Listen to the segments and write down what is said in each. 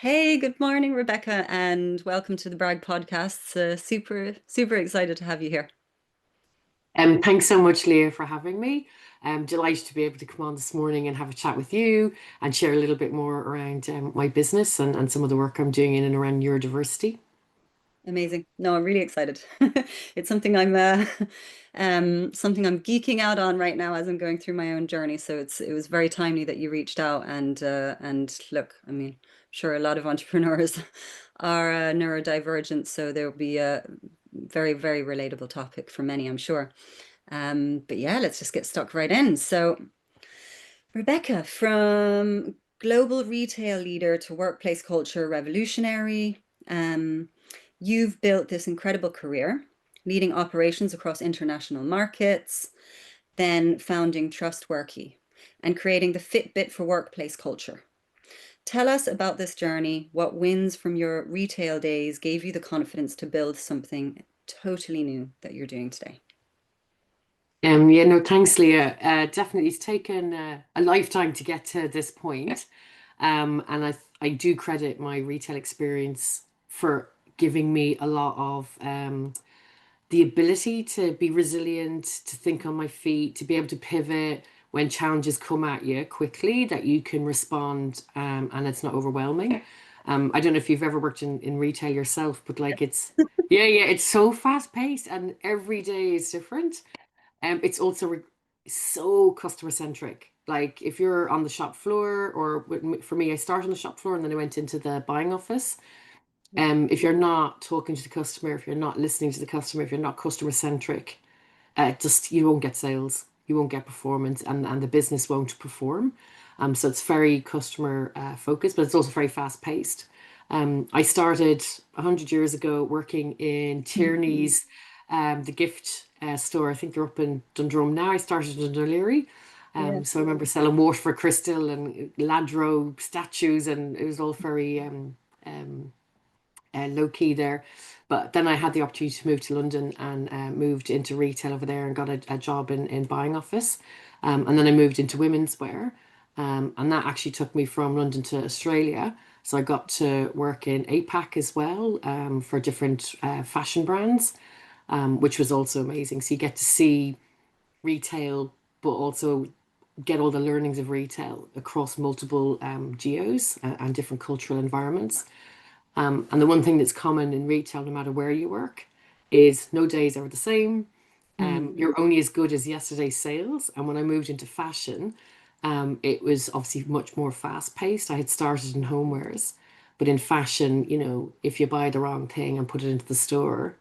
Hey, good morning, Rebecca, and welcome to the Bragg podcast. Super excited to have you here. Thanks so much, Leah, for having me. I'm delighted to be able to come on this morning and have a chat with you and share a little bit more around my business and some of the work I'm doing in and around neurodiversity. Amazing. No, I'm really excited. It's something something I'm geeking out on right now as I'm going through my own journey. So it was very timely that you reached out and look, I mean, sure a lot of entrepreneurs are neurodivergent, so there'll be a very relatable topic for many, I'm sure. But yeah, let's just get stuck right in. So Rebecca, from global retail leader to workplace culture revolutionary, you've built this incredible career, leading operations across international markets, then founding TrustWorki and creating the Fitbit for workplace culture. Tell us about this journey. What wins from your retail days gave you the confidence to build something totally new that you're doing today? Yeah, no, thanks, Leah. Definitely, it's taken a lifetime to get to this point. And I do credit my retail experience for giving me a lot of the ability to be resilient, to think on my feet, to be able to pivot when challenges come at you quickly, that you can respond and it's not overwhelming. I don't know if you've ever worked in retail yourself, but like yeah, it's so fast paced and every day is different. It's also so customer centric. Like if you're on the shop floor, or for me, I started on the shop floor and then I went into the buying office. If you're not talking to the customer, if you're not listening to the customer, if you're not customer centric, just you won't get sales, you won't get performance, and the business won't perform. So it's very customer focused, but it's also very fast paced. I started 100 years ago working in Tierney's, the gift store. I think they're up in Dundrum now. I started in Dunleary. Yeah. So I remember selling Waterford Crystal and Ladro statues, and it was all very low key there. But then I had the opportunity to move to London and moved into retail over there and got a job in buying office. And then I moved into women's wear. And that actually took me from London to Australia. So I got to work in APAC as well for different fashion brands, which was also amazing. So you get to see retail, but also get all the learnings of retail across multiple geos and different cultural environments. And the one thing that's common in retail, no matter where you work, is no days are the same. Mm. You're only as good as yesterday's sales. And when I moved into fashion, it was obviously much more fast paced. I had started in homewares, but in fashion, if you buy the wrong thing and put it into the store,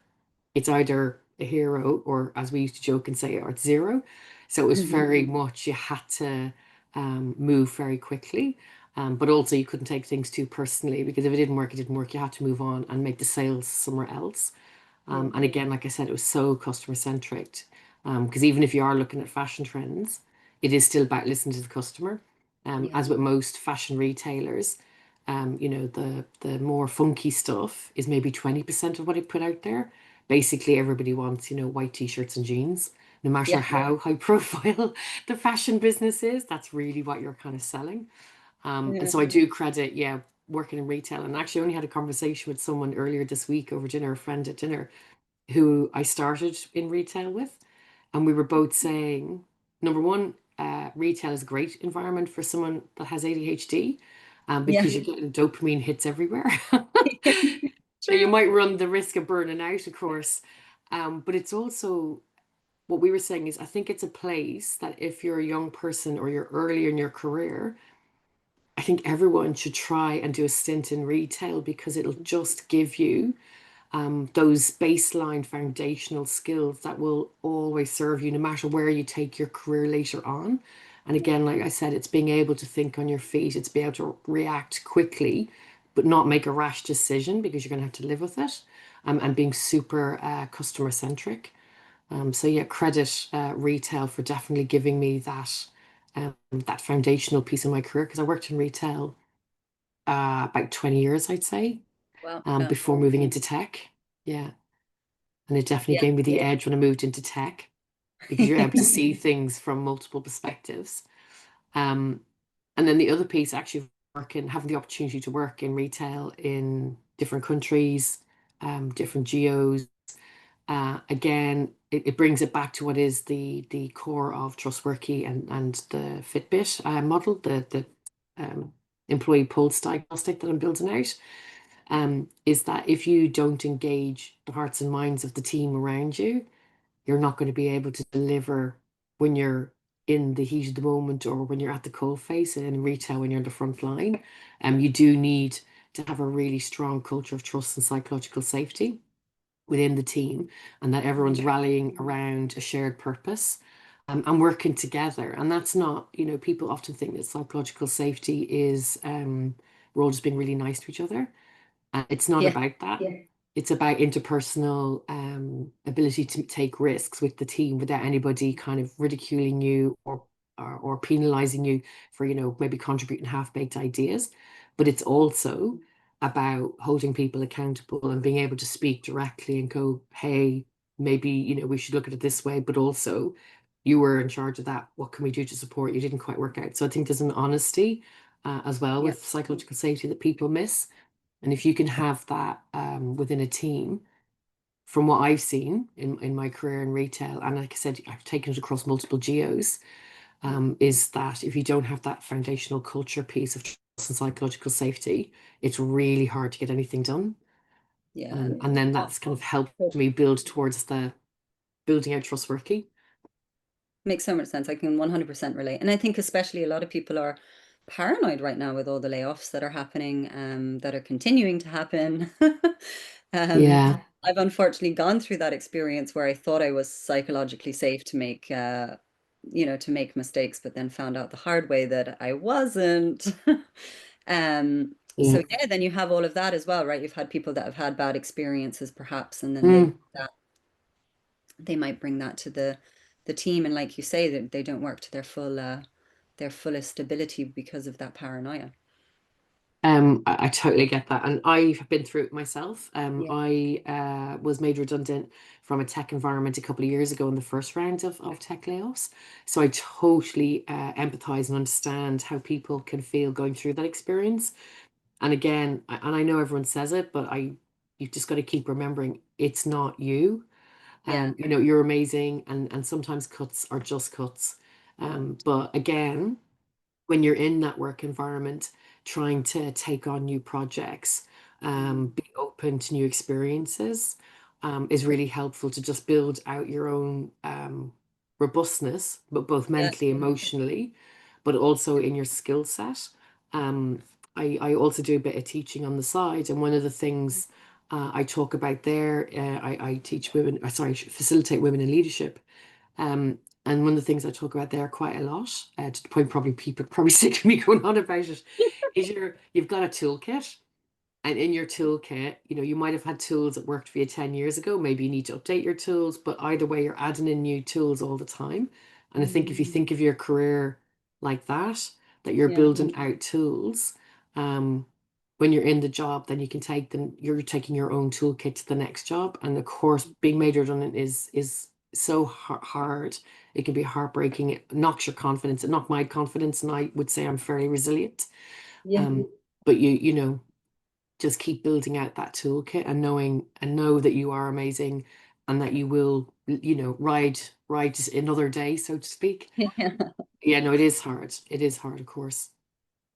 it's either a hero or, as we used to joke and say, or it's zero. So it was very much you had to move very quickly. But also you couldn't take things too personally because if it didn't work, it didn't work. You had to move on and make the sales somewhere else. Yeah. And again, like I said, it was so customer centric. Because even if you are looking at fashion trends, it is still about listening to the customer. Yeah. As with most fashion retailers, the more funky stuff is maybe 20% of what I put out there. Basically, everybody wants, white t-shirts and jeans. No matter Yeah. how high profile the fashion business is, that's really what you're kind of selling. And Yeah. so I do credit, yeah, working in retail. And actually, I only had a conversation with someone earlier this week over dinner, a friend at dinner, who I started in retail with. And we were both saying, number one, retail is a great environment for someone that has ADHD, Yeah. because you're getting dopamine hits everywhere. Now, you True. might run the risk of burning out, of course. But it's also what we were saying is I think it's a place that if you're a young person or you're early in your career, I think everyone should try and do a stint in retail because it'll just give you those baseline foundational skills that will always serve you no matter where you take your career later on. And Yeah. again, like I said, it's being able to think on your feet, it's being able to react quickly, but not make a rash decision because you're going to have to live with it, and being super customer centric. So yeah, credit retail for definitely giving me that foundational piece of my career because I worked in retail about 20 years, I'd say, Well, yeah. before moving into tech. Yeah. And it definitely Yeah. gave me the edge when I moved into tech because you're able to see things from multiple perspectives. Um, and then the other piece, actually, working, having the opportunity to work in retail in different countries, different geos. Again, it brings it back to what is the core of TrustWorki and the Fitbit model, the um, employee pulse diagnostic that I'm building out. Is that if you don't engage the hearts and minds of the team around you, you're not going to be able to deliver when you're in the heat of the moment or when you're at the coal face and in retail when you're in the front line. You do need to have a really strong culture of trust and psychological safety within the team, and that everyone's rallying around a shared purpose, and working together. And that's not, people often think that psychological safety is we're all just being really nice to each other. It's not Yeah. about that. Yeah. It's about interpersonal ability to take risks with the team without anybody kind of ridiculing you or penalizing you for, maybe contributing half-baked ideas. But it's also about holding people accountable and being able to speak directly and go, hey, maybe, we should look at it this way, but also you were in charge of that. What can we do to support you? Didn't quite work out. So I think there's an honesty as well Yeah. with psychological safety that people miss. And if you can have that within a team, from what I've seen in my career in retail, and like I said, I've taken it across multiple geos, is that if you don't have that foundational culture piece of trust and psychological safety, it's really hard to get anything done. Yeah. And then Oh, that's kind of helped good. me build towards the building out TrustWorki. Makes so much sense. I can 100% relate. And I think especially a lot of people are paranoid right now with all the layoffs that are happening, that are continuing to happen. Um, Yeah. I've unfortunately gone through that experience where I thought I was psychologically safe to make, to make mistakes, but then found out the hard way that I wasn't. Yeah. So yeah, then you have all of that as well, right? You've had people that have had bad experiences perhaps, and then Mm. they might bring that to the team, and like you say, that they don't work to their fullest ability because of that paranoia. I totally get that. And I've been through it myself. Yeah. I was made redundant from a tech environment a couple of years ago in the first round of tech layoffs. So I totally empathize and understand how people can feel going through that experience. And again, and I know everyone says it, but you've just got to keep remembering it's not you. Yeah. You're amazing, and sometimes cuts are just cuts. But again, when you're in that work environment, trying to take on new projects, be open to new experiences, is really helpful to just build out your own robustness, but both Yeah. mentally, emotionally, but also in your skill set. Um, I also do a bit of teaching on the side, and one of the things I talk about there, I teach women, sorry, facilitate women in leadership. Um, and one of the things I talk about there quite a lot, to the point probably people probably sick of me going on about it, is you've got a toolkit. And in your toolkit, you might have had tools that worked for you 10 years ago. Maybe you need to update your tools, but either way, you're adding in new tools all the time. And I think if you think of your career like that you're Yeah. building out tools, um, when you're in the job, then you can take them, you're taking your own toolkit to the next job. And of course, being made redundant is so hard. It can be heartbreaking. It knocks your confidence. It knocked my confidence, and I would say I'm fairly resilient. Yeah. But just keep building out that toolkit and know that you are amazing and that you will, ride another day, so to speak. Yeah. Yeah, no, it is hard. It is hard, of course.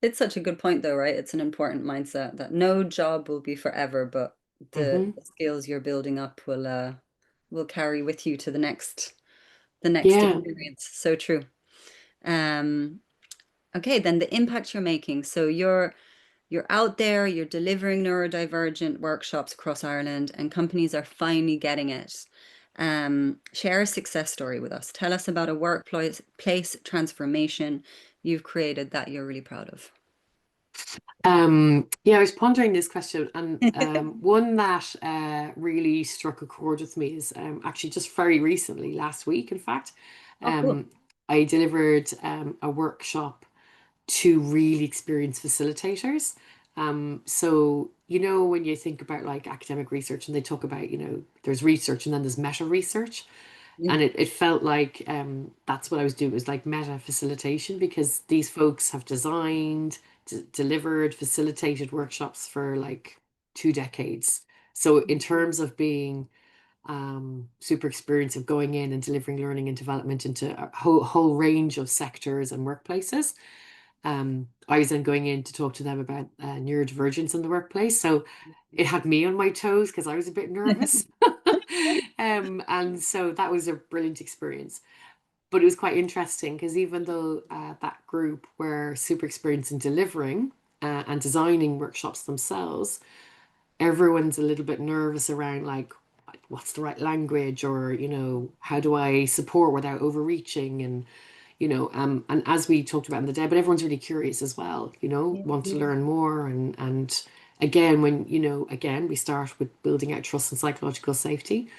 It's such a good point though, right? It's an important mindset that no job will be forever, but Hmm. the skills you're building up will carry with you to the next Yeah. experience. So true. Um, okay, then the impact you're making. So you're out there, you're delivering neurodivergent workshops across Ireland, and companies are finally getting it. Share a success story with us. Tell us about a workplace transformation you've created that you're really proud of. Yeah, I was pondering this question, and one that really struck a chord with me is actually just very recently, last week, in fact. Oh, cool. Um, I delivered a workshop to really experienced facilitators. So, when you think about like academic research and they talk about, there's research and then there's meta research. Yeah. And it felt like that's what I was doing. It was like meta facilitation because these folks have designed, delivered, facilitated workshops for like 2 decades. So in terms of being super experienced of going in and delivering learning and development into a whole range of sectors and workplaces, I was then going in to talk to them about neurodivergence in the workplace. So it had me on my toes because I was a bit nervous. And so that was a brilliant experience. But it was quite interesting because even though that group were super experienced in delivering and designing workshops themselves, everyone's a little bit nervous around like what's the right language or how do I support without overreaching and and as we talked about in the day, but everyone's really curious as well, Yeah. want to learn more and again when again we start with building out trust and psychological safety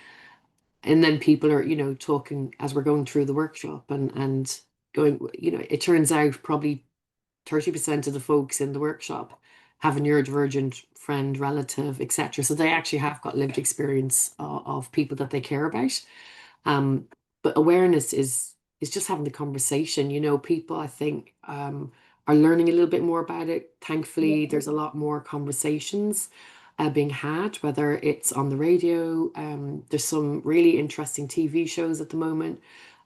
and then people are talking as we're going through the workshop and going it turns out probably 30% of the folks in the workshop have a neurodivergent friend, relative, etc. So they actually have got lived experience of people that they care about. Um, but awareness is just having the conversation. People I think are learning a little bit more about it. Yeah. Thankfully, there's a lot more conversations being had, whether it's on the radio. There's some really interesting TV shows at the moment.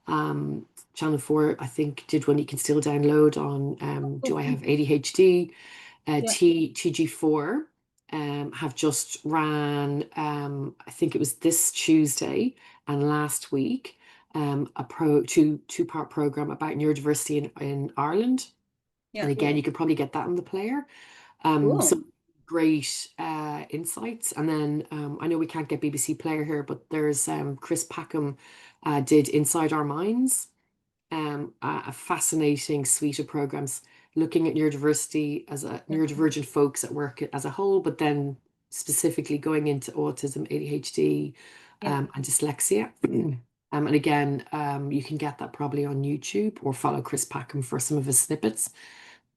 Um, Channel 4, I think, did one you can still download on Do I Have ADHD? Yeah. TG4 have just ran, I think it was this Tuesday and last week, a two-part program about neurodiversity in Ireland. Yeah. And again, you could probably get that on the player. Cool. Some great insights. And then I know we can't get BBC Player here, but there's Chris Packham did Inside Our Minds, a fascinating suite of programs looking at neurodiversity as a Yeah. neurodivergent folks at work as a whole, but then specifically going into autism, ADHD, Yeah. and dyslexia. And again, you can get that probably on YouTube or follow Chris Packham for some of his snippets.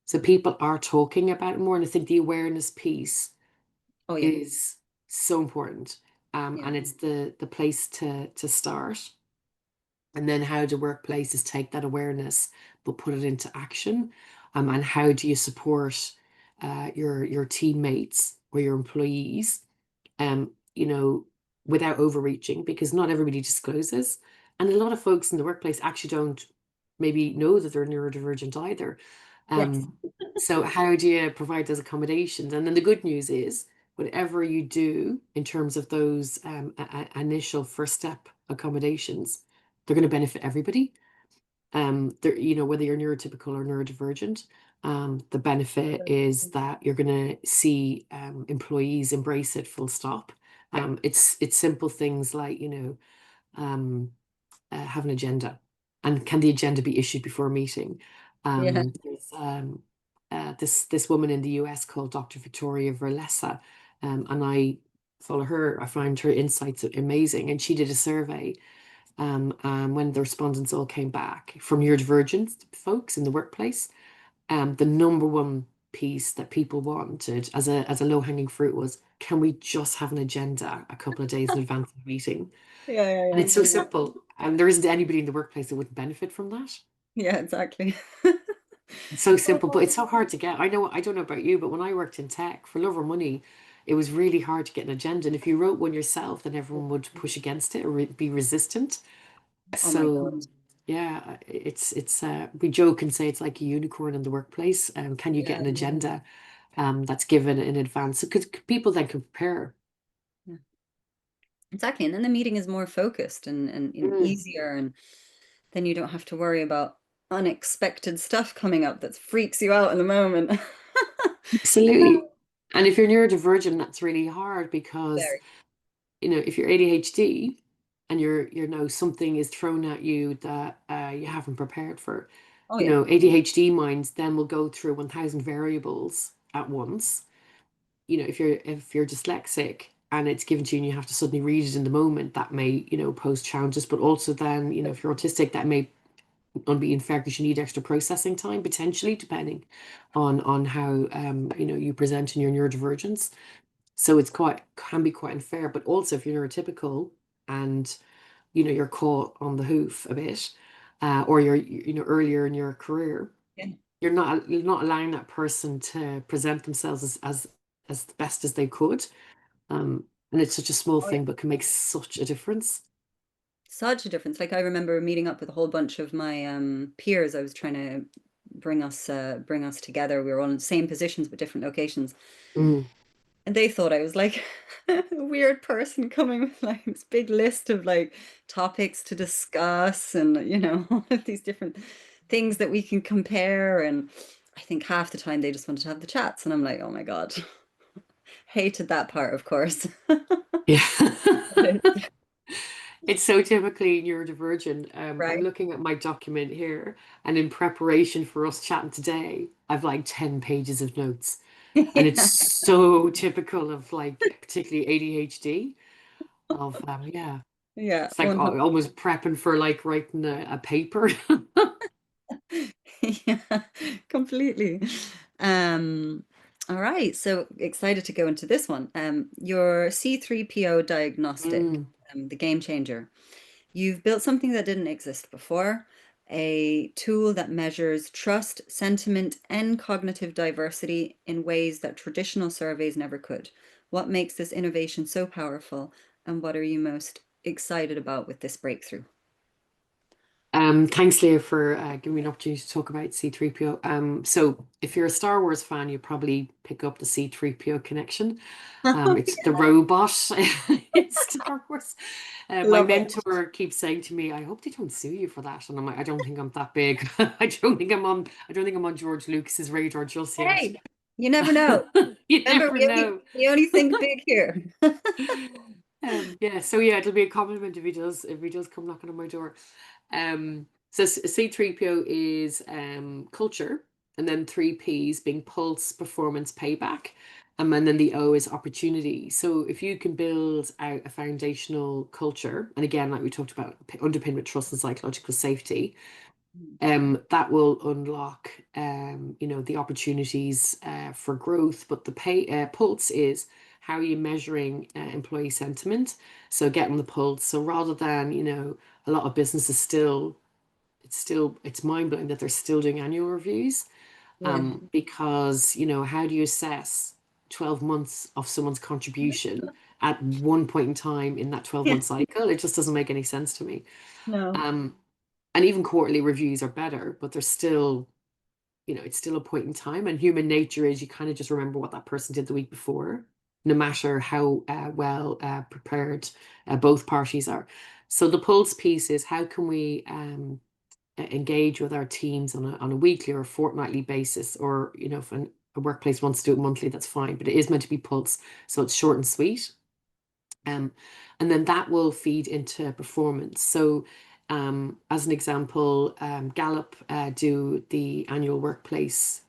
So people are talking about it more, and I think the awareness piece Oh yeah. is so important. Yeah. And it's the place to start. And then how do workplaces take that awareness but put it into action? And how do you support your teammates or your employees you know, without overreaching, because not everybody discloses. And a lot of folks in the workplace actually don't maybe know that they're neurodivergent either. Yes. So how do you provide those accommodations? And then the good news is, whatever you do in terms of those initial first step accommodations, they're going to benefit everybody. There, whether you're neurotypical or neurodivergent, the benefit is that you're going to see employees embrace it full stop. It's simple things like, have an agenda, and can the agenda be issued before a meeting? Yeah. There's this woman in the US called Dr. Victoria Verlessa, and I follow her. I find her insights amazing, and she did a survey when the respondents all came back from neurodivergent folks in the workplace, the number one piece that people wanted as a low-hanging fruit was, can we just have an agenda a couple of days in advance of the meeting? Yeah. Yeah. And Yeah. it's so simple. And there isn't anybody in the workplace that wouldn't benefit from that. Yeah. Exactly. It's so simple, but Oh, it's so hard to get. I don't know about you, but when I worked in tech for love or money, it was really hard to get an agenda. And if you wrote one yourself, then everyone would push against it or be resistant. oh my So God. yeah, it's we joke and say it's like a unicorn in the workplace. Can you get Yeah. an agenda that's given in advance? Because people then can prepare. Yeah. Exactly. And then the meeting is more focused and Mm, easier, and then you don't have to worry about unexpected stuff coming up that freaks you out in the moment. absolutely. And if you're neurodivergent, that's really hard because Very. if you're ADHD and you know something is thrown at you that you haven't prepared for, Oh yeah. ADHD minds then will go through 1,000 variables at once. If you're dyslexic and it's given to you and you have to suddenly read it in the moment, that may pose challenges. But also then if you're autistic, that may not be unfair because you need extra processing time potentially, depending on how you present in your neurodivergence. So it's quite can be quite unfair. But also if you're neurotypical and you're caught on the hoof a bit, or you're earlier in your career, Yeah. you're not allowing that person to present themselves as the best as they could. And it's such a small Oh, yeah. thing, but can make such a difference. Such a difference. Like I remember meeting up with a whole bunch of my peers. I was trying to bring us together. We were all in the same positions but different locations. Mm. And they thought I was like a weird person coming with like this big list of like topics to discuss and all of these different things that we can compare. And I think half the time they just wanted to have the chats. And I'm like, oh my God, hated that part, of course. Yeah. But It's so typically neurodivergent. I'm right. looking at my document here, and in preparation for us chatting today, I've like 10 pages of notes. And it's Yeah. so typical of like particularly ADHD of yeah. Yeah. It's like 100. almost prepping for like writing a paper. Yeah, completely. Um, all right, so excited to go into this one. Your C3PO diagnostic, Mm. the game changer. You've built something that didn't exist before, a tool that measures trust, sentiment, and cognitive diversity in ways that traditional surveys never could. What makes this innovation so powerful, and what are you most excited about with this breakthrough? Thanks, Leah, for giving me an opportunity to talk about C3PO. So if you're a Star Wars fan, you probably pick up the C3PO connection. It's the robot in Star Wars. My Love it. mentor keeps saying to me, "I hope they don't sue you for that." And I'm like, "I don't think I'm that big. I don't think I'm on George Lucas's radar just yet." Hey, you never know. You Remember, never know. we only think big here. Yeah, so yeah, it'll be a compliment if he does come knocking on my door. So C3PO is culture, and then three P's being pulse, performance, payback, and then the O is opportunity. So if you can build out a foundational culture, and again, like we talked about, underpinned with trust and psychological safety, that will unlock the opportunities for growth. But the pulse is how are you measuring employee sentiment? So getting the pulse. So rather than, a lot of businesses it's mind-blowing that they're still doing annual reviews. Yeah. Because, how do you assess 12 months of someone's contribution at one point in time in that 12 Yeah. month cycle? It just doesn't make any sense to me. No. Um, and even quarterly reviews are better, but they're still, it's still a point in time. And human nature is you kind of just remember what that person did the week before, no matter how well prepared both parties are. So the pulse piece is how can we engage with our teams on a weekly or a fortnightly basis, or if a workplace wants to do it monthly, that's fine, but it is meant to be pulse, so it's short and sweet. Um, and then that will feed into performance. So, as an example, Gallup do the annual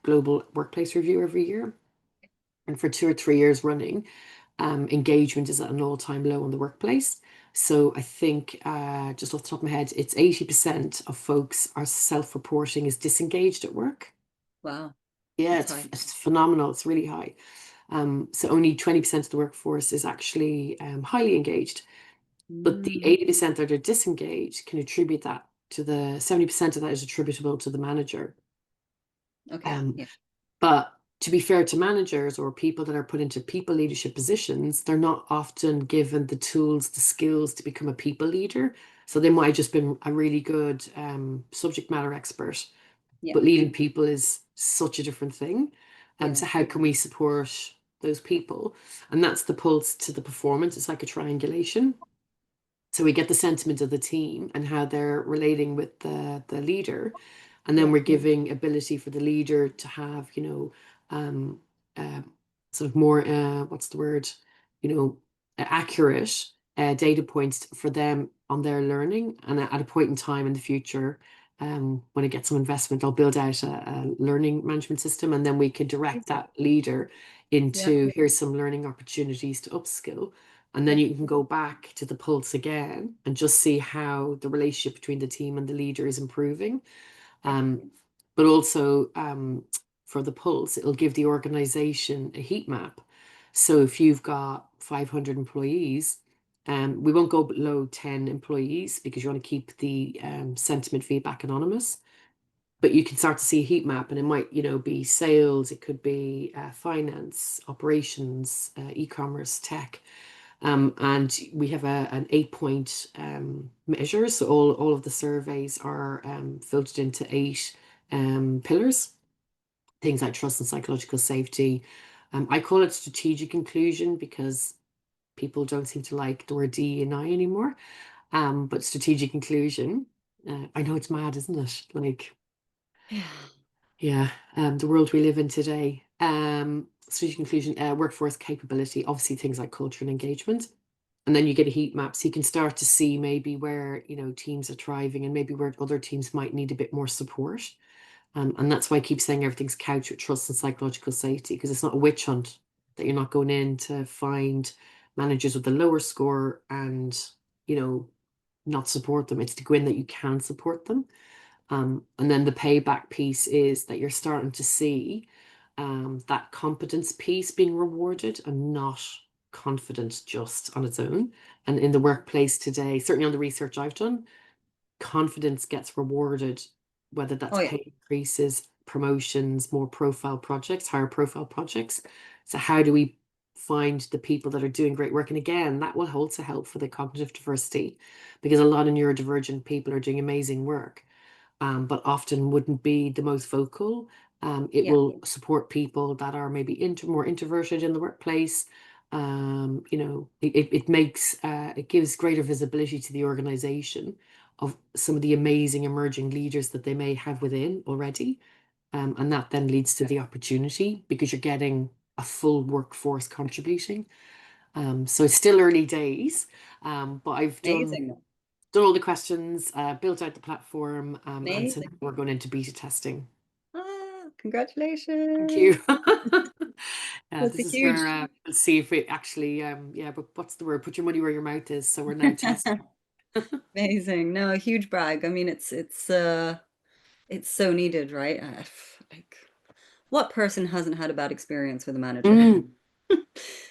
global workplace review every year. And for 2 or 3 years running, engagement is at an all-time low in the workplace. So I think, just off the top of my head, it's 80% of folks are self-reporting as disengaged at work. Wow. Yeah, That's it's, high. it's phenomenal. It's really high. So only 20% of the workforce is actually highly engaged. But the Mm, 80% that are disengaged can attribute that to the 70% of that is attributable to the manager. okay. Um, Yeah. but to be fair to managers or people that are put into people leadership positions, they're not often given the tools, the skills to become a people leader. So they might have just been a really good subject matter expert, Yeah. but leading people is such a different thing. Yeah. So how can we support those people? And that's the pulse to the performance. It's like a triangulation. So we get the sentiment of the team and how they're relating with the leader, and then Yeah. we're giving ability for the leader to have, um, uh, sort of more, what's the word, you know, accurate data points for them on their learning. And at a point in time in the future, when I get some investment, I'll build out a learning management system, and then we can direct Amazing. that leader Yeah. into here's some learning opportunities to upskill. And Yeah. then you can go back to the pulse again and just see how the relationship between the team and the leader is improving. Yeah. Um, but also for the pulse, it'll give the organization a heat map. So if you've got 500 employees, We won't go below 10 employees because you want to keep the sentiment feedback anonymous. But you can start to see a heat map, and it might, be sales, it could be finance, operations, e-commerce, tech. And we have an 8-point measure. So all of the surveys are filtered into 8 pillars, things like trust and psychological safety. I call it strategic inclusion because people don't seem to like the word D and I anymore. But strategic inclusion, I know it's mad, isn't it? Like, Yeah. yeah, the world we live in today. Strategic inclusion, workforce capability, obviously things like culture and engagement. And then you get a heat map, so you can start to see maybe where, teams are thriving and maybe where other teams might need a bit more support. And that's why I keep saying everything's couched with trust and psychological safety, because it's not a witch hunt, that you're not going in to find managers with a lower score and, not support them. It's to go in that you can support them. And then the payback piece is that you're starting to see that competence piece being rewarded and not confidence just on its own. And in the workplace today, certainly on the research I've done, confidence gets rewarded, whether Oh that's yeah. pay increases, promotions, more profile projects, higher profile projects. So how do we find the people that are doing great work? And again, that will also help for the cognitive diversity, because a lot of neurodivergent people are doing amazing work, but often wouldn't be the most vocal. It Yeah. will support people that are maybe more introverted in the workplace. It makes it gives greater visibility to the organization of some of the amazing emerging leaders that they may have within already. And that then leads to the opportunity because you're getting a full workforce contributing. So it's still early days, but I've Amazing. done all the questions, built out the platform, and so now Amazing. we're going into beta testing. Ah, Thank congratulations. you. That's a This is where huge. let's see if it actually, yeah, but what's the word? Put your money where your mouth is. So we're now testing. Amazing. No, a huge brag. I mean, it's so needed, right? Like, what person hasn't had a bad experience with a manager? Mm, And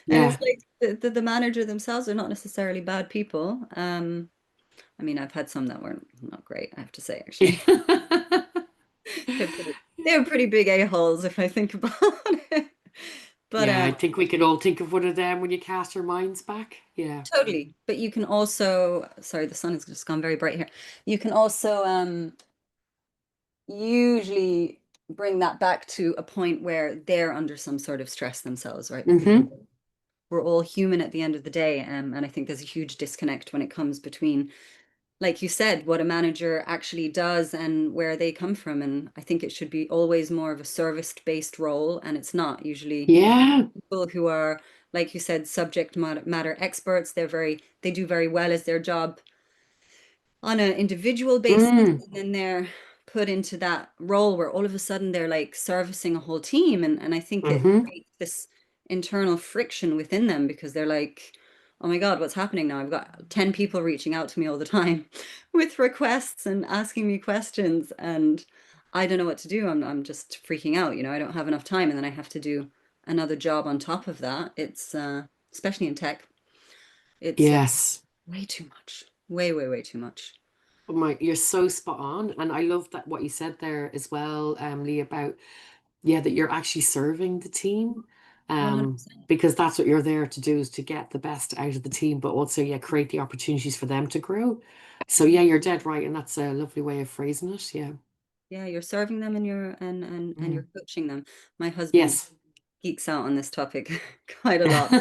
it's yeah. like the manager themselves are not necessarily bad people. I mean, I've had some that weren't not great, I have to say, actually. They're pretty, they were pretty big a-holes if I think about it. But Yeah, I think we could all think of one of them when you cast our minds back. Yeah. totally. But you can also, sorry, the sun has just gone very bright here. You can also usually bring that back to a point where they're under some sort of stress themselves, right? Because Hmm. we're all human at the end of the day. And I think there's a huge disconnect when it comes between, like you said, what a manager actually does and where they come from. And I think it should be always more of a service-based role, and it's not usually Yeah. people who are, like you said, subject matter experts. They do very well as their job on an individual basis, Mm, and then they're put into that role where all of a sudden they're like servicing a whole team. And I think it hmm. creates this internal friction within them because they're like, oh my God, what's happening now? I've got 10 people reaching out to me all the time with requests and asking me questions, and I don't know what to do. I'm just freaking out, I don't have enough time, and then I have to do another job on top of that. It's especially in tech, it's Yes. way too much. Way, way, way too much. Oh my, you're so spot on. And I love that what you said there as well, Lee, about yeah, that you're actually serving the team. 100%. Because that's what you're there to do, is to get the best out of the team, but also, yeah, create the opportunities for them to grow. So yeah, you're dead right, and that's a lovely way of phrasing it. Yeah. Yeah, you're serving them and you're Mm. coaching them. My husband Yes. geeks out on this topic quite a lot.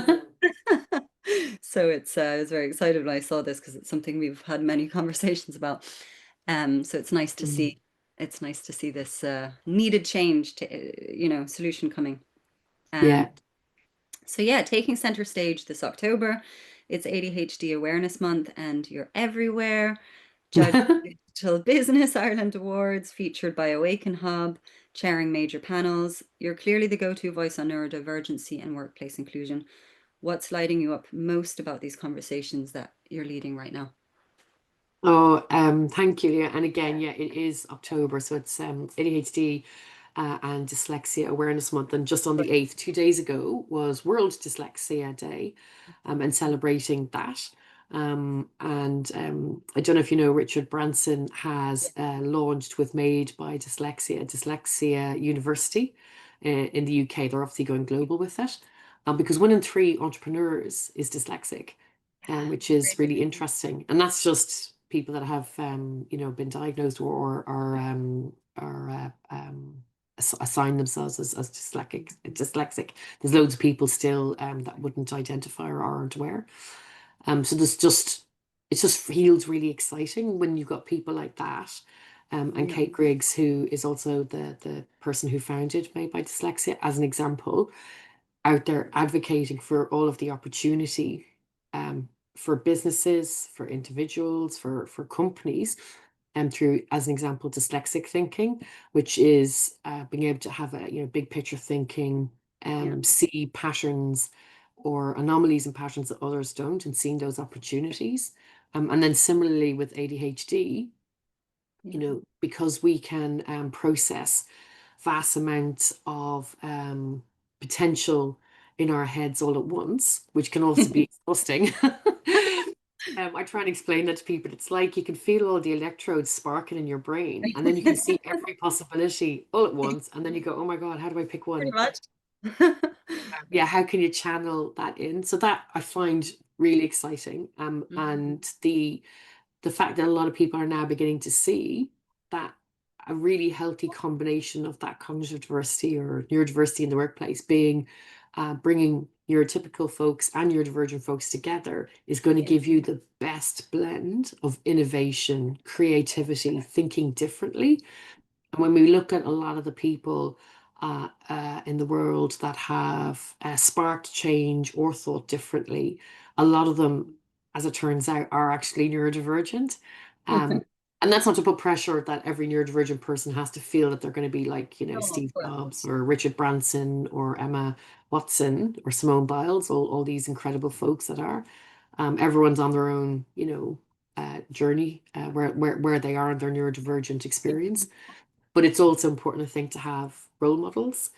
So I was very excited when I saw this because it's something we've had many conversations about. So Mm. it's nice to see this needed change to solution coming. Um, Yeah. so yeah, taking center stage this October. It's ADHD Awareness Month, and you're everywhere. Judge Digital Business Ireland Awards, featured by Awaken Hub, chairing major panels. You're clearly the go-to voice on neurodivergency and workplace inclusion. What's lighting you up most about these conversations that you're leading right now? Oh, thank you, Leah. And again, yeah, it is October, so it's ADHD and Dyslexia Awareness Month. And just on the 8th, 2 days ago, was World Dyslexia Day, and celebrating that. And I don't know if you know, Richard Branson Yeah. has launched with Made by Dyslexia University in the UK. They're obviously going global with it, because 1 in 3 entrepreneurs is dyslexic, which is Really really amazing. interesting. And that's just people that have, been diagnosed or assign themselves as dyslexic. Dyslexic. There's loads of people still that wouldn't identify or aren't aware. So it just feels really exciting when you've got people like that. And Yeah. Kate Griggs, who is also the person who founded Made by Dyslexia, as an example, out there advocating for all of the opportunity for businesses, for individuals, for companies, and through, as an example, dyslexic thinking, which is being able to have a big picture thinking, Yeah. see patterns or anomalies and patterns that others don't, and seeing those opportunities. And then similarly with ADHD, Yeah. because we can process vast amounts of potential in our heads all at once, which can also be exhausting. I try and explain that to people. It's like you can feel all the electrodes sparking in your brain, and then you can see every possibility all at once, and then you go, "Oh my God, how do I pick Pretty one?" much. Yeah, how can you channel that in? So that I find really exciting. And the fact that a lot of people are now beginning to see that a really healthy combination of that cognitive diversity or neurodiversity in the workplace being bringing neurotypical folks and neurodivergent folks together is going to Yeah. give you the best blend of innovation, creativity, thinking differently. And when we look at a lot of the people in the world that have sparked change or thought differently, a lot of them, as it turns out, are actually neurodivergent. Um, and that's not to put pressure that every neurodivergent person has to feel that they're going to be like, No, of Steve course. Jobs or Richard Branson or Emma Watson or Simone Biles, all these incredible folks that are. Everyone's on their own, journey where they are in their neurodivergent Yeah. experience, but it's also important, I think, to have role models.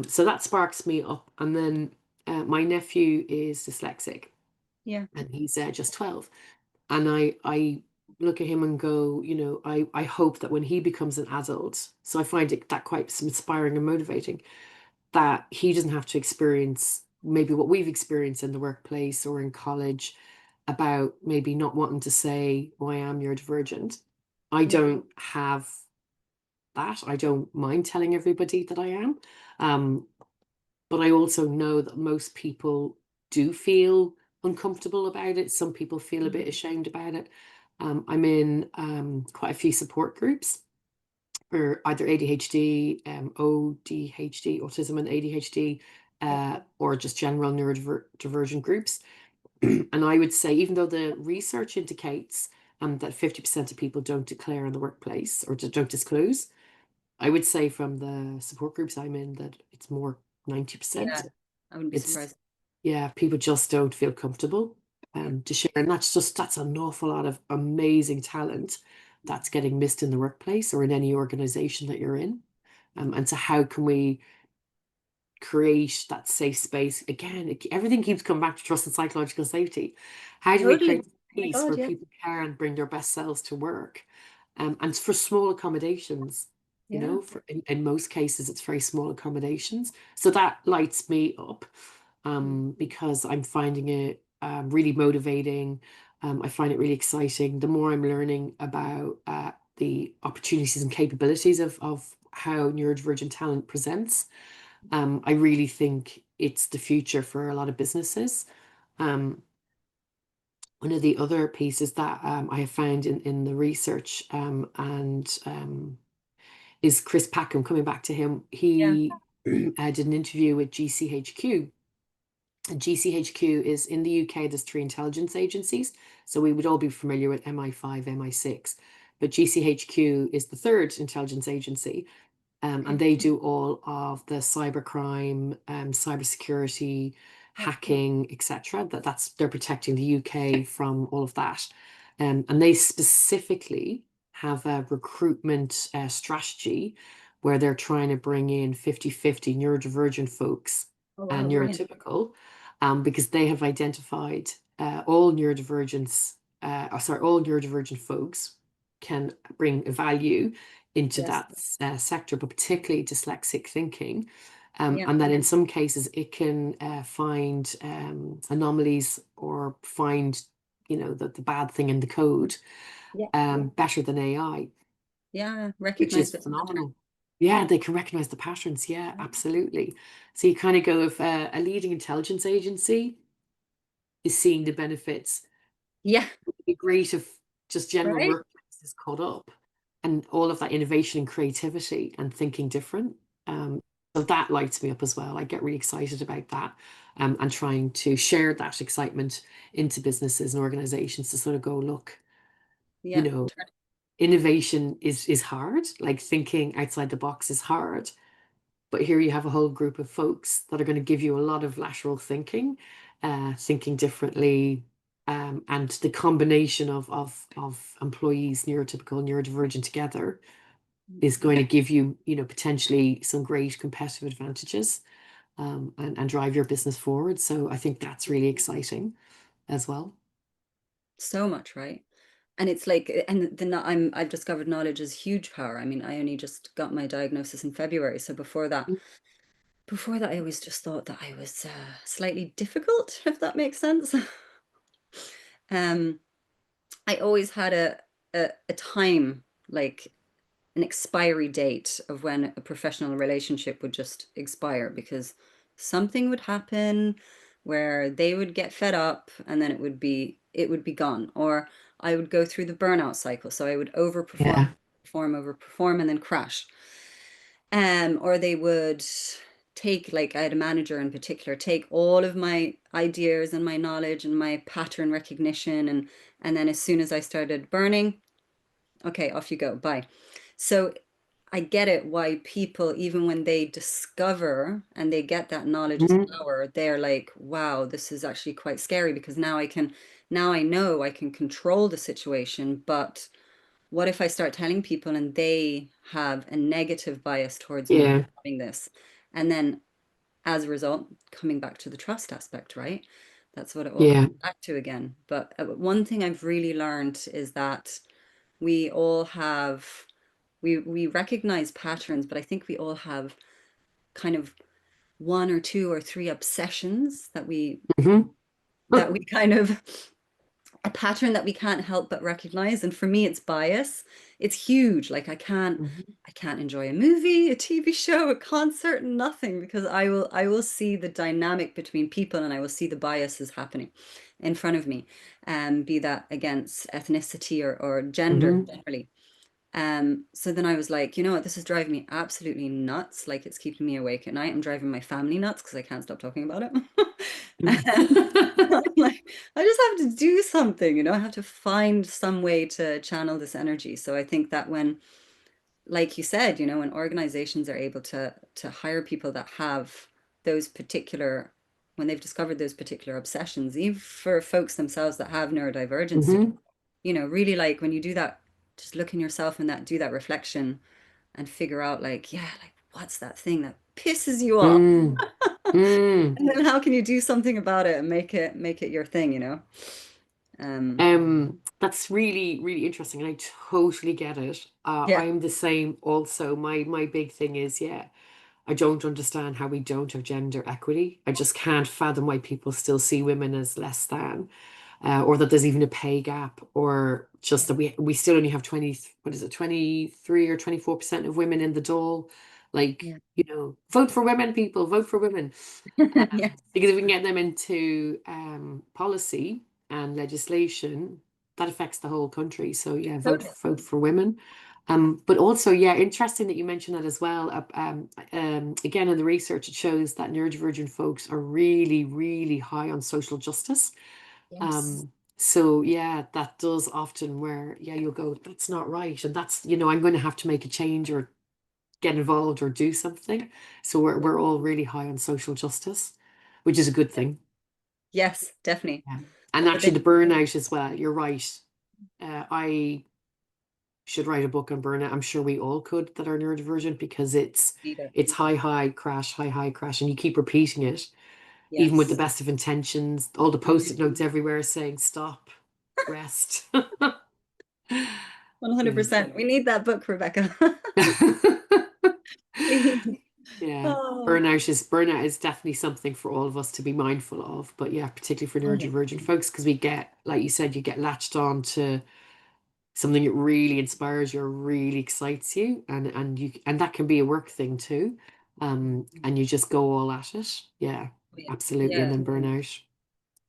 So that sparks me up. And then my nephew is dyslexic, Yeah. and he's just 12. And I look at him and go, I hope that when he becomes an adult, so I find that quite inspiring and motivating, that he doesn't have to experience maybe what we've experienced in the workplace or in college about maybe not wanting to say, oh, I am neurodivergent. I Yeah. don't have that. I don't mind telling everybody that I am. Um, but I also know that most people do feel uncomfortable about it. Some people feel a bit ashamed about it. I'm in quite a few support groups for either ADHD, ODHD, autism and ADHD, Yeah. or just general neurodivergent groups. And I would say, even though the research indicates that 50% of people don't declare in the workplace or don't disclose, I would say from the support groups I'm in that it's more 90%. Yeah. I wouldn't be It's, surprised. yeah, people just don't feel comfortable to share. And that's an awful lot of amazing talent that's getting missed in the workplace or in any organization that you're in. And so how can we create that safe space? Again, everything keeps coming back to trust and psychological safety. How do we Totally. create Oh my space God, where yeah. people can bring their best selves to work? And for small accommodations, Yeah. in most cases, it's very small accommodations. So that lights me up Mm. because I'm finding it really motivating. I find it really exciting. The more I'm learning about the opportunities and capabilities of how neurodivergent talent presents, I really think it's the future for a lot of businesses. Um, One of the other pieces that I have found in the research and is Chris Packham. Coming back to him, Yeah. he did an interview with GCHQ. And GCHQ is in the UK, there's 3 intelligence agencies. So we would all be familiar with MI5, MI6. But GCHQ is the third intelligence agency. And Okay. they do all of the cybercrime, cybersecurity, Yeah. hacking, etc. They're protecting the UK from all of that. And they specifically have a recruitment strategy where they're trying to bring in 50-50 neurodivergent folks Oh and wow, brilliant. neurotypical. because they have identified all neurodivergence, all neurodivergent folks can bring value into Yes. that sector, but particularly dyslexic thinking. Yeah. And that in some cases it can find anomalies or find, the bad thing in the code Yeah. better than AI, Yeah. which Recognize is the pattern. phenomenal. Yeah, they can recognize the patterns. Yeah, absolutely. So you kind of go if a leading intelligence agency is seeing the benefits. Yeah. It'd be great if just general Right. workplaces caught up and all of that innovation and creativity and thinking different. So that lights me up as well. I get really excited about that, and trying to share that excitement into businesses and organizations to sort of go, look, you Yeah. know, innovation is hard. Like thinking outside the box is hard. But here you have a whole group of folks that are going to give you a lot of lateral thinking, thinking differently, and the combination of employees, neurotypical, neurodivergent together is going to give you, potentially some great competitive advantages, and drive your business forward. So I think that's really exciting as well. So much, right? And it's like, and I've discovered knowledge is huge power. I mean, I only just got my diagnosis in February. So before that, I always just thought that I was slightly difficult, if that makes sense. Um, I always had a time, like an expiry date of when a professional relationship would just expire because something would happen where they would get fed up and then it would be gone. Or I would go through the burnout cycle. So I would overperform, Yeah. overperform, and then crash. Or they would take, like I had a manager in particular, take all of my ideas and my knowledge and my pattern recognition and then as soon as I started burning, okay, off you go, bye. So I get it why people, even when they discover and they get that knowledge as Mhm. power, they're like, wow, this is actually quite scary because now I know I can control the situation, but what if I start telling people and they have a negative bias towards me Yeah. having this? And then as a result, coming back to the trust aspect, right? That's what it all Yeah. comes back to again. But one thing I've really learned is that we all have we recognize patterns, but I think we all have kind of one or two or three obsessions Hmm. that we kind of a pattern that we can't help but recognize. And for me, it's bias. It's huge. Like I can't enjoy a movie, a TV show, a concert, nothing, because I will see the dynamic between people and I will see the biases happening in front of me, be that against ethnicity or gender Hmm. generally. So then I was like, you know what, this is driving me absolutely nuts. Like it's keeping me awake at night. I'm driving my family nuts because I can't stop talking about it. And I'm like, I just have to do something, I have to find some way to channel this energy. So I think that when, like you said, when organizations are able to hire people that have those particular, when they've discovered those particular obsessions, even for folks themselves that have neurodivergency, Hmm. really like when you do that, just look in yourself and do that reflection and figure out like, yeah, like what's that thing that pisses you off? Mm. Mm. And then how can you do something about it and make it your thing? That's really, really interesting, and I totally get it. Yeah. I'm the same also. My big thing is, yeah, I don't understand how we don't have gender equity. I just can't fathom why people still see women as less than, or that there's even a pay gap, or just that we still only have 20, what is it, 23 or 24% of women in the dole. Like, Yeah. vote for women, people, vote for women. Yes. Because if we can get them into policy and legislation, that affects the whole country. So yeah, vote Totally. vote for women. But also, yeah, interesting that you mentioned that as well. Again, in the research, it shows that neurodivergent folks are really, really high on social justice. Yes. So yeah, that does often where, yeah, you'll go, that's not right. And that's, I'm going to have to make a change or get involved or do something. So we're all really high on social justice, which is a good thing. Yes, definitely. Yeah. And But actually then the burnout as well. You're right. I should write a book on burnout. I'm sure we all could that are neurodivergent because it's either. it's high, high, crash, high, high, crash, and you keep repeating it. even with the Yes. best of intentions, all the post-it notes Mhm. everywhere saying stop, rest. Yeah. 100%. We need that book, Rebecca. Please. Yeah. Oh, Burnout is definitely something for all of us to be mindful of. But yeah, particularly for oh yeah. neurodivergent folks, because we get, like you said, you get latched on to something that really inspires you or really excites you, and that can be a work thing too. And you just go all at it. Yeah, Oh, yeah. absolutely. And Yeah. then burn out.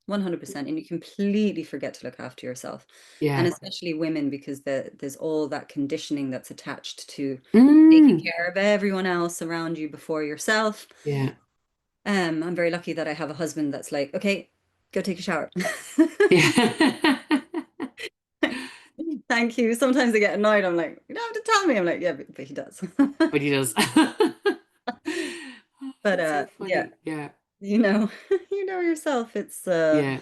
100%. And you completely forget to look after yourself. And Yeah. especially women, because there's all that conditioning that's attached to taking Mm. care of everyone else around you before yourself. Yeah. I'm very lucky that I have a husband that's like, okay, go take a shower. Yeah. Thank you. Sometimes I get annoyed. I'm like, you don't have to tell me. I'm like, yeah, but he does. But he does. Oh, But that's so yeah, funny. Yeah. you know, you know yourself. It's Yeah.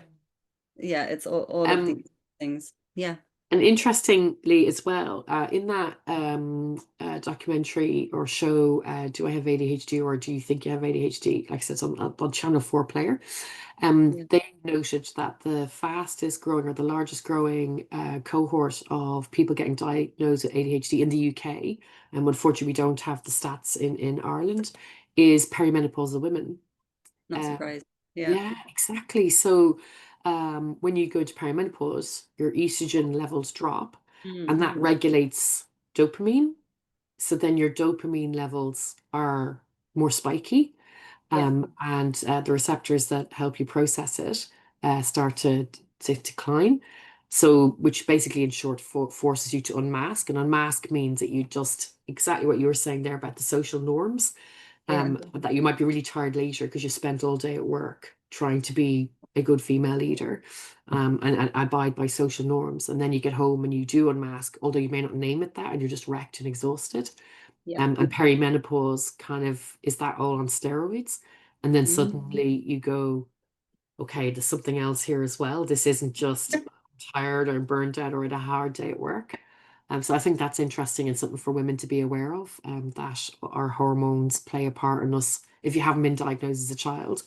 yeah, it's all of Um, these things. Yeah. And interestingly as well, in that documentary or show, Do I Have ADHD or Do You Think You Have ADHD? Like I said, it's on Channel 4 Player. Yeah. They noted that the fastest growing or the largest growing cohort of people getting diagnosed with ADHD in the UK, and unfortunately we don't have the stats in Ireland, is perimenopausal women. Not Uh, surprised. Yeah. yeah, exactly. So when you go into perimenopause, your estrogen levels drop, and Mm. that regulates dopamine. So then your dopamine levels are more spiky, Yeah. and the receptors that help you process it start to decline. So, which basically, in short, forces you to unmask. And unmask means that you just exactly what you were saying there about the social norms, Yeah. that you might be really tired later because you spent all day at work trying to be a good female leader, and abide by social norms. And then you get home and you do unmask, although you may not name it that, and you're just wrecked and exhausted. Yeah. And perimenopause kind of is that all on steroids. And then Mhm. suddenly you go, okay, there's something else here as well. This isn't just tired or burnt out or had a hard day at work. So I think that's interesting and something for women to be aware of, that our hormones play a part in us. If you haven't been diagnosed as a child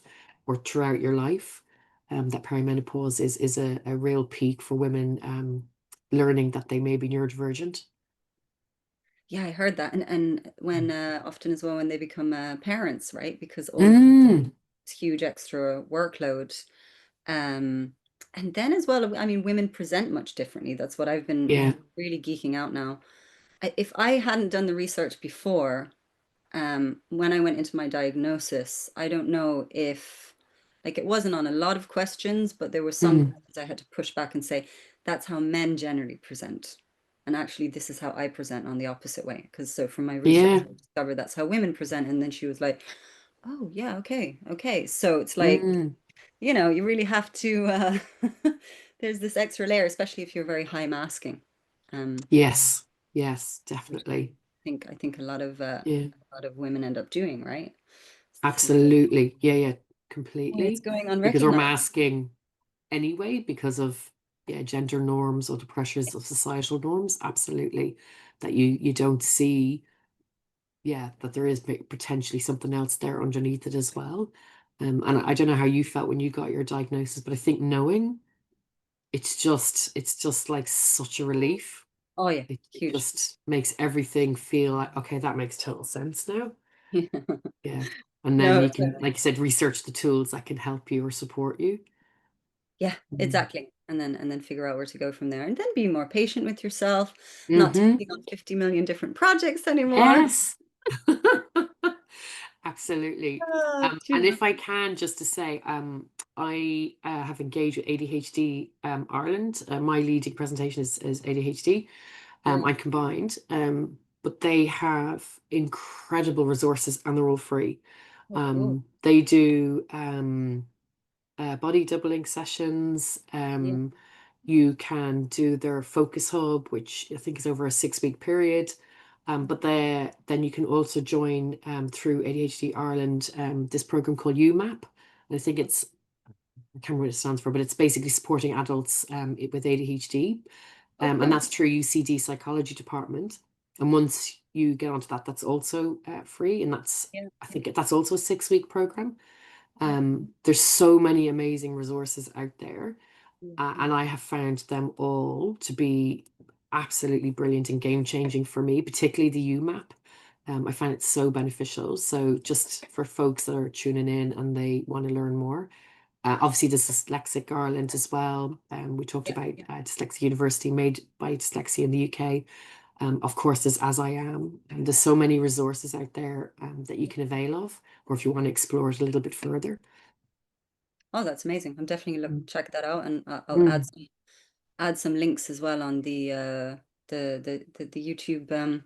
or throughout your life, that perimenopause is a real peak for women, learning that they may be neurodivergent. Yeah, I heard that. And when often as well when they become parents, right? Because all of Mm, this huge extra workload. Um, and then as well, I mean, women present much differently. That's what I've been yeah. really geeking out now. If I hadn't done the research before, when I went into my diagnosis, I don't know if, like, it wasn't on a lot of questions, but there were some Mm, questions I had to push back and say, that's how men generally present. And actually, this is how I present on the opposite way. Because so from my research, yeah. I discovered that's how women present. And then she was like, oh, yeah, okay, okay. So it's like, Mm, you really have to, there's this extra layer, especially if you're very high masking. Um, yes. Yes, which definitely. I think Yeah. a lot of women end up doing, right? So Absolutely. Yeah, yeah, it's completely. going Because we're unrecognized. masking anyway because of, yeah, gender norms or the pressures of societal norms. Absolutely. That you don't see, yeah, that there is potentially something else there underneath it as well. And I don't know how you felt when you got your diagnosis, but I think knowing it's just like such a relief. Oh yeah, It huge. just makes everything feel like, okay, that makes total sense now. Yeah. Yeah. And then No, you can, like you said, research the tools that can help you or support you. yeah, Mm. exactly. And then figure out where to go from there. And then be more patient with yourself, not Mm-hmm. taking on 50 million different projects anymore. Yes. Absolutely. And Jeez. if I can, just to say, I have engaged with ADHD Ireland. My leading presentation is ADHD. Right. I combined, but they have incredible resources and they're all free. Oh, cool. They do body doubling sessions. Yeah. You can do their focus hub, which I think is over a 6 week period. Then you can also join, through ADHD Ireland, this program called UMAP. And I think I can't remember what it stands for, but it's basically supporting adults with ADHD. Oh, And cool. that's through UCD Psychology Department. And once you get onto that, that's also free. And Yeah. I think that's also a 6 week program. Yeah. There's so many amazing resources out there, Mhm. and I have found them all to be absolutely brilliant and game changing for me, particularly the UMAP. I find it so beneficial. So just for folks that are tuning in and they want to learn more, obviously there's Dyslexic Ireland as well. We talked Yeah. about Dyslexia University made by Dyslexia in the UK. Of course, there's As I Am, and there's so many resources out there that you can avail of, or if you want to explore it a little bit further. Oh, that's amazing. I'm definitely look Mm. check that out, and I'll Mm. add some links as well on the YouTube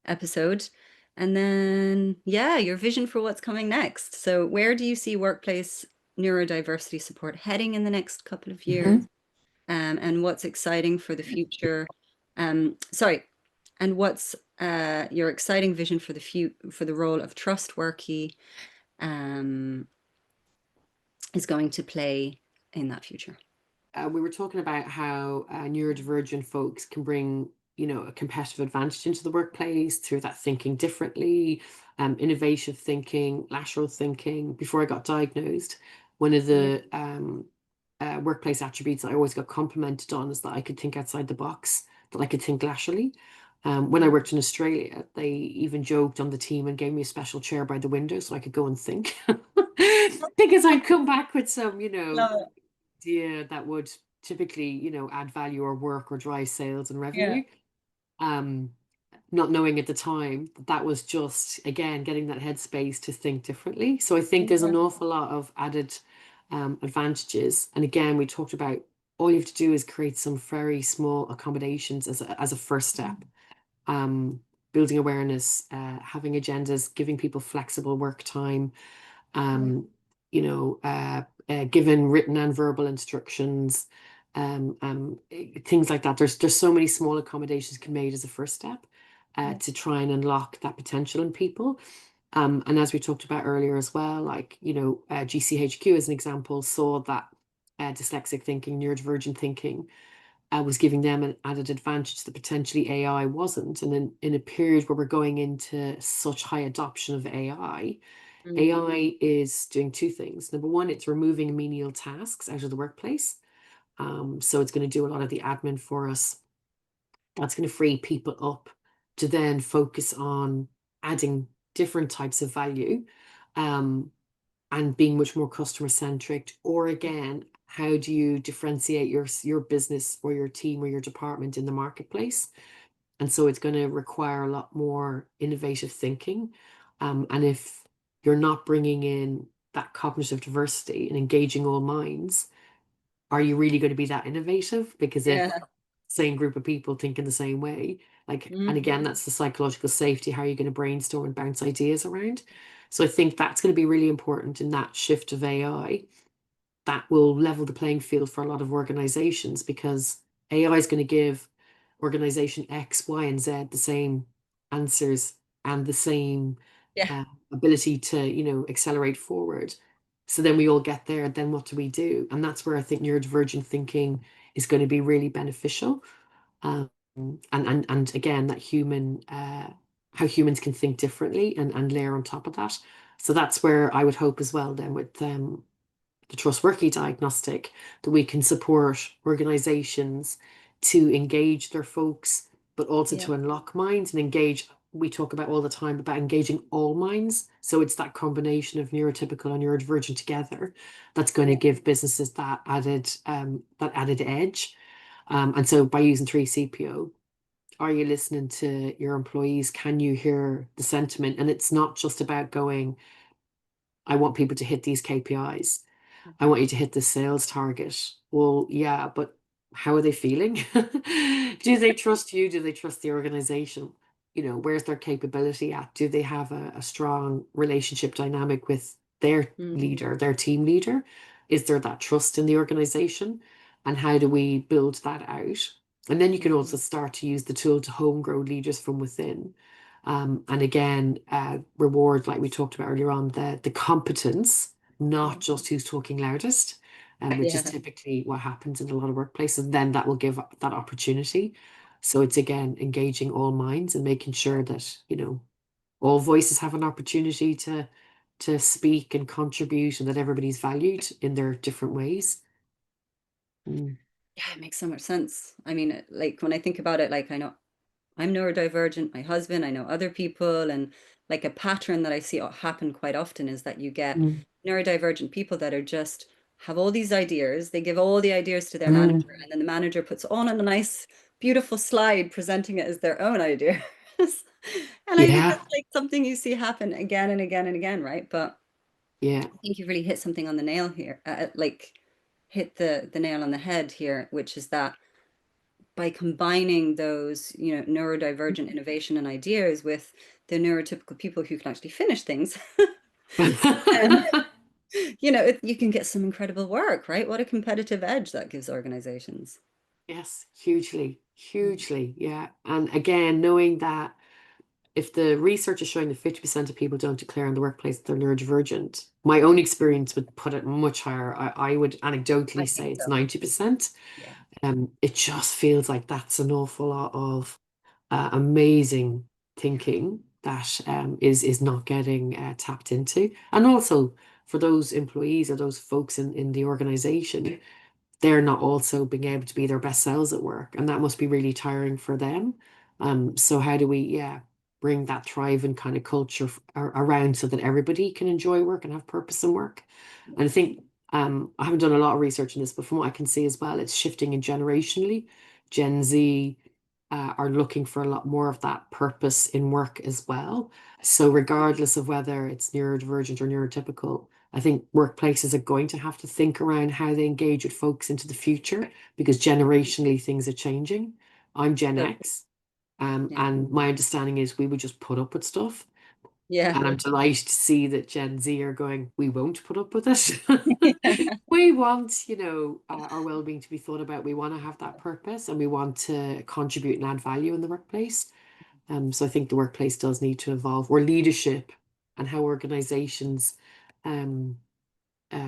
episode. And then, yeah, your vision for what's coming next. So, where do you see workplace neurodiversity support heading in the next couple of years? Mhm. And what's exciting for the future? Sorry, and what's your exciting vision for for the role of TrustWorki um, is going to play in that future? We were talking about how neurodivergent folks can bring, a competitive advantage into the workplace through that thinking differently, innovative thinking, lateral thinking. Before I got diagnosed, one of Yeah. the workplace attributes I always got complimented on is that I could think outside the box, that I could think laterally. When I Mm. worked in Australia, they even joked on the team and gave me a special chair by the window so I could go and think. Because I'd come back with some, Love it. idea that would typically, add value or work or drive sales and Yeah. revenue. Um, Not knowing at the time that that was just, again, getting that headspace to think differently. So I think there's Yeah. an awful lot of added advantages. And again, we talked about all you have to do is create some very small accommodations as a first step. Um, Building awareness, having agendas, giving people flexible work time, Yeah. um, given written and verbal instructions, things like that. There's so many small accommodations can be made as a first step Yeah. to try and unlock that potential in people. And as we talked about earlier as well, like, GCHQ as an example saw that dyslexic thinking, neurodivergent thinking was giving them an added advantage that potentially AI wasn't. And then in a period where we're going into such high adoption of AI, Mm. AI is doing two things. Number one, it's removing menial tasks out of the workplace. So it's going to do a lot of the admin for us. That's going to free people up to then focus on adding different types of value, um, and being much more customer centric. Or again, how do you differentiate your business or your team or your department in the marketplace? And so it's going to require a lot more innovative thinking. And if you're not bringing in that cognitive diversity and engaging all minds, are you really going to be that innovative? Because if Yeah. same group of people think in the same way, like, and Mhm. again, that's the psychological safety. How are you going to brainstorm and bounce ideas around? So I think that's going to be really important in that shift of AI that will level the playing field for a lot of organizations because AI is going to give organization X, Y, and Z the same answers and the same Yeah. uh, ability to, accelerate forward. So then we all get there. Then what do we do? And that's where I think neurodivergent thinking is going to be really beneficial. And again, that how humans can think differently and layer on top of that. So that's where I would hope as well then with the TrustWorki diagnostic, that we can support organizations to engage their folks, but also Yeah. to unlock minds and engage. We talk about all the time about engaging all minds. So it's that combination of neurotypical and neurodivergent together that's going to Yeah. give businesses that added edge. And so by using 3CPO, are you listening to your employees? Can you hear the sentiment? And it's not just about going, I want people to hit these KPIs. I want you to hit the sales target. Well, yeah, but how are they feeling? Do they trust you? Do they trust the organization? Where's their capability at? Do they have a strong relationship dynamic with their Mhm. leader, their team leader? Is there that trust in the organization? And how do we build that out? And then you can Mhm. also start to use the tool to home grow leaders from within. And again, reward, like we talked about earlier on, the competence, not Mhm. just who's talking loudest, which is Yeah. typically what happens in a lot of workplaces. Then that will give that opportunity. So it's again engaging all minds and making sure that all voices have an opportunity to speak and contribute, and that everybody's valued in their different ways. Mm. Yeah, it makes so much sense. I mean, like when I think about it, like I know I'm neurodivergent, my husband, I know other people, and like a pattern that I see happen quite often is that you get Mm. neurodivergent people that are just have all these ideas, they give all the ideas to their Mm. manager, and then the manager puts on a nice, beautiful slide presenting it as their own ideas. And I think Yeah, that's like something you see happen again and again and again, right? But yeah. I think you really hit something on the nail here, like hit the nail on the head here, which is that by combining those, you know, neurodivergent innovation and ideas with the neurotypical people who can actually finish things, um, you know, you can get some incredible work, right? What a competitive edge that gives organizations. Yes, hugely, hugely. Yeah. And again, knowing that if the research is showing that 50% of people don't declare in the workplace they're neurodivergent, my own experience would put it much higher. I would I anecdotally think say it's so. 90%. Yeah, It just feels like that's an awful lot of amazing thinking that is not getting tapped into. And also for those employees or those folks in the organization, they're not also being able to be their best selves at work, and that must be really tiring for them. So how do we, yeah, bring that thriving kind of culture around so that everybody can enjoy work and have purpose in work? And I think I haven't done a lot of research on this, but from what I can see as well, it's shifting in generationally. Gen Z are looking for a lot more of that purpose in work as well. So regardless of whether it's neurodivergent or neurotypical, I think workplaces are going to have to think around how they engage with folks into the future because generationally things are changing. I'm Gen so X, yeah, and my understanding is we would just put up with stuff. yeah, And I'm delighted to see that Gen Z are going, we won't put up with it. We want, our well-being to be thought about. We want to have that purpose and we want to contribute and add value in the workplace. So I think the workplace does need to evolve, or leadership and how organizations um,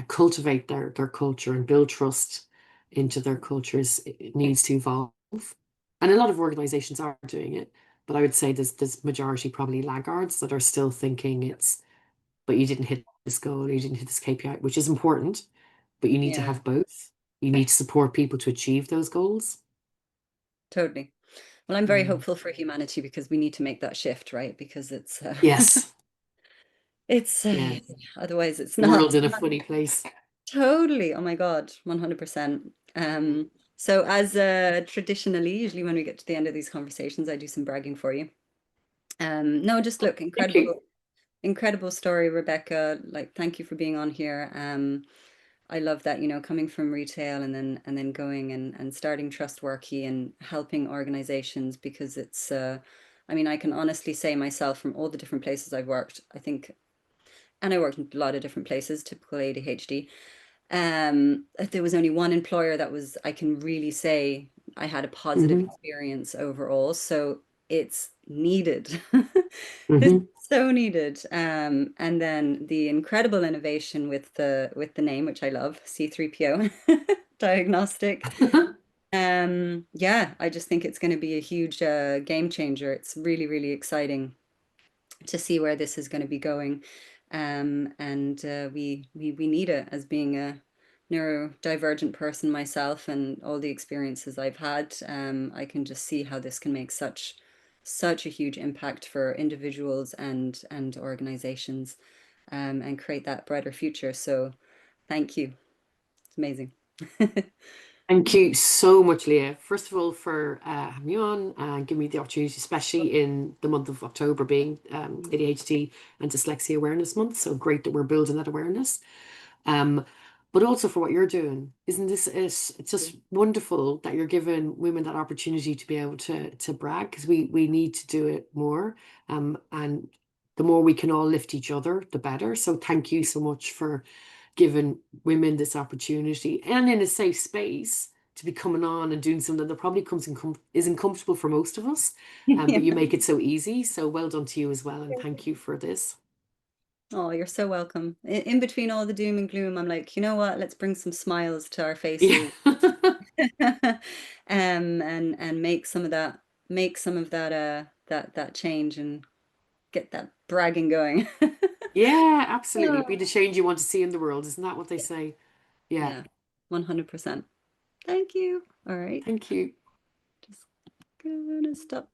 cultivate their culture and build trust into their cultures. It needs to evolve. And a lot of organizations are doing it, but I would say there's majority probably laggards that are still thinking it's, but you didn't hit this goal, you didn't hit this KPI, which is important, but you need to yeah, have both. You need to support people to achieve those goals. totally. Well, I'm very Mm. hopeful for humanity because we need to make that shift, right? Because it's Yes. it's Yeah. otherwise it's The not world's in a funny place. totally. Oh my God, 100%. So as traditionally, usually when we get to the end of these conversations, I do some bragging for you. No, just look, Thank you. incredible story, Rebecca. Like, thank you for being on here. I love that, you know, coming from retail and then going and starting TrustWorki and helping organizations because it's I mean, I can honestly say myself from all the different places I've worked, I think, and I worked in a lot of different places, typical ADHD. There was only one employer that was, I can really say I had a positive Hmm. experience overall. So it's needed. It's Hmm. so needed. And then the incredible innovation with the name, which I love, C3PO Diagnostic. Yeah, I just think it's going to be a huge game changer. It's really, really exciting to see where this is going to be going. And we need it as being a neurodivergent person myself and all the experiences I've had. I can just see how this can make such a huge impact for individuals and organizations and create that brighter future. So thank you. It's amazing. Thank you so much, Leah. First of all, for having me on and giving me the opportunity, especially in the month of October being ADHD and Dyslexia Awareness Month. So great that we're building that awareness. Um, but also for what you're doing. Isn't this it's just wonderful that you're giving women that opportunity to be able to brag because we need to do it more. And the more we can all lift each other, the better. So thank you so much for giving women this opportunity and in a safe space to be coming on and doing something that probably isn't comfortable for most of us. But you make it so easy. So well done to you as well, and thank you for this. Oh, you're so welcome. In between all the doom and gloom, I'm like, you know what? Let's bring some smiles to our Yeah. faces. And make some of that that change and get that bragging going. Yeah, absolutely. Be Ah, the change you want to see in the world. Isn't that what they say? Yeah. yeah, 100%. Thank you. All right. Thank you. Just gonna stop